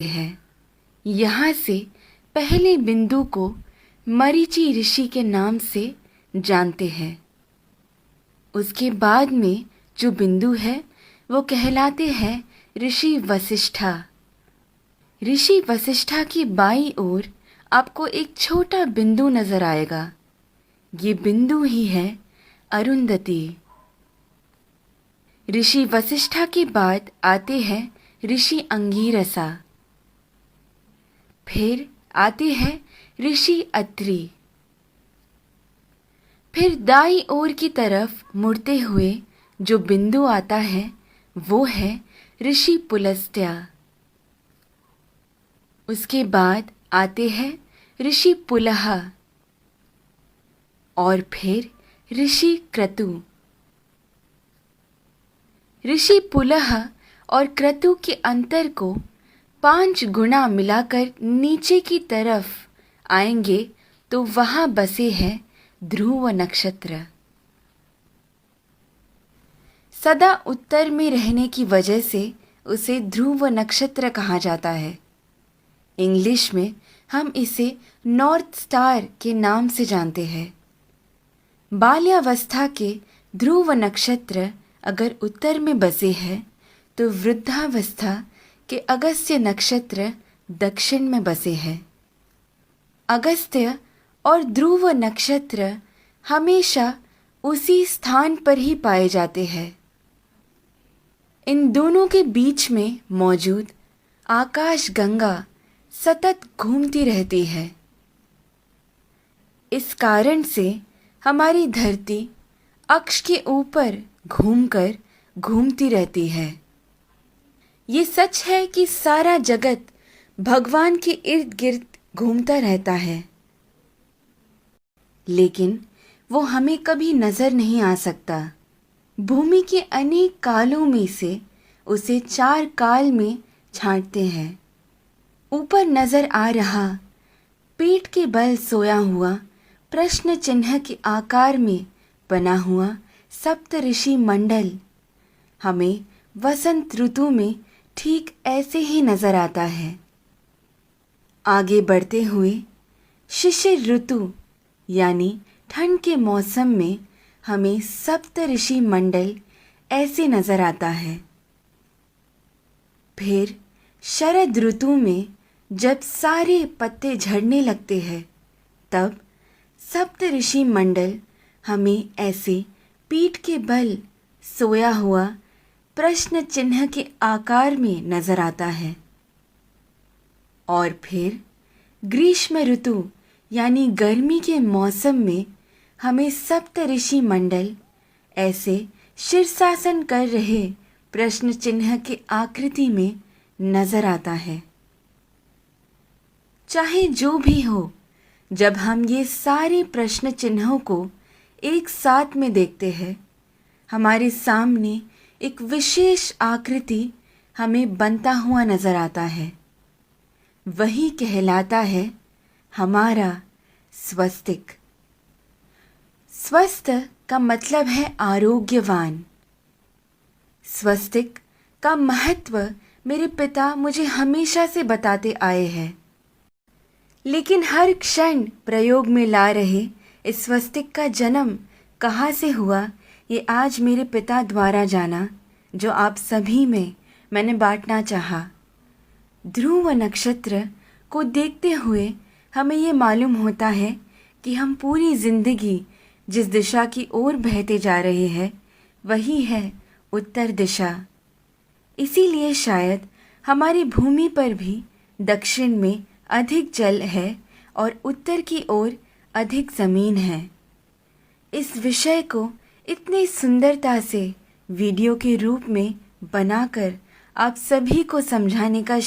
है। यहाँ से पहले बिंदु को मरीचि ऋषि के नाम से जानते हैं। उसके बाद में जो बिंदु है वो कहलाते हैं ऋषि वशिष्ठा। ऋषि वशिष्ठा की बाईं ओर आपको एक छोटा बिंदु नजर आएगा। ये बिंदु ही है अरुंधति। ऋषि वशिष्ठा के बाद आते हैं ऋषि अंगीरसा। फिर आते हैं ऋषि अत्रि। फिर दाईं ओर की तरफ मुड़ते हुए जो बिंदु आता है वो है ऋषि पुलस्त्य। उसके बाद आते हैं ऋषि पुलह और फिर ऋषि क्रतु। ऋषि पुलह और क्रतु के अंतर को 5 गुना मिलाकर नीचे की तरफ आएंगे तो वहां बसे हैं ध्रुव नक्षत्र। सदा उत्तर में रहने की वजह से उसे ध्रुव नक्षत्र कहा जाता है। इंग्लिश में हम इसे नॉर्थ स्टार के नाम से जानते हैं। बाल्यावस्था के ध्रुव नक्षत्र अगर उत्तर में बसे हैं तो वृद्धावस्था के अगस्त्य नक्षत्र दक्षिण में बसे हैं। अगस्त्य और ध्रुव नक्षत्र हमेशा उसी स्थान पर ही पाए जाते हैं। इन दोनों के बीच में मौजूद आकाश गंगा सतत घूमती रहती है। इस कारण से हमारी धरती अक्ष के ऊपर घूमकर घूमती रहती है। ये सच है कि सारा जगत भगवान के इर्द गिर्द घूमता रहता है, लेकिन वो हमें कभी नजर नहीं आ सकता। भूमि के अनेक कालों में से उसे 4 काल में छांटते हैं। ऊपर नजर आ रहा पीठ के बल सोया हुआ प्रश्न चिन्ह के आकार में बना हुआ सप्त ऋषि मंडल हमें वसंत ऋतु में ठीक ऐसे ही नजर आता है। आगे बढ़ते हुए शिशिर ऋतु यानी ठंड के मौसम में हमें सप्त ऋषि मंडल ऐसे नजर आता है। फिर शरद ऋतु में जब सारे पत्ते झड़ने लगते हैं तब सप्त ऋषि मंडल हमें ऐसे पीठ के बल सोया हुआ प्रश्न चिन्ह के आकार में नजर आता है। और फिर ग्रीष्म ऋतु यानी गर्मी के मौसम में हमें सप्त ऋषि मंडल ऐसे शीर्षासन कर रहे प्रश्न चिन्ह के आकृति में नजर आता है। चाहे जो भी हो, जब हम ये सारे प्रश्न चिन्हों को एक साथ में देखते हैं, हमारे सामने एक विशेष आकृति हमें बनता हुआ नजर आता है। वही कहलाता है हमारा स्वस्तिक। स्वस्थ का मतलब है आरोग्यवान। स्वस्तिक का महत्व मेरे पिता मुझे हमेशा से बताते आए हैं, लेकिन हर क्षण प्रयोग में ला रहे इस स्वस्तिक का जन्म कहाँ से हुआ ये आज मेरे पिता द्वारा जाना, जो आप सभी में मैंने बांटना चाहा। ध्रुव नक्षत्र को देखते हुए हमें ये मालूम होता है कि हम पूरी जिंदगी जिस दिशा की ओर बहते जा रहे हैं वही है उत्तर दिशा। इसीलिए शायद हमारी भूमि पर भी दक्षिण में अधिक जल है और उत्तर की ओर अधिक ज़मीन है। इस विषय को इतनी सुंदरता से वीडियो के रूप में बनाकर आप सभी को समझाने का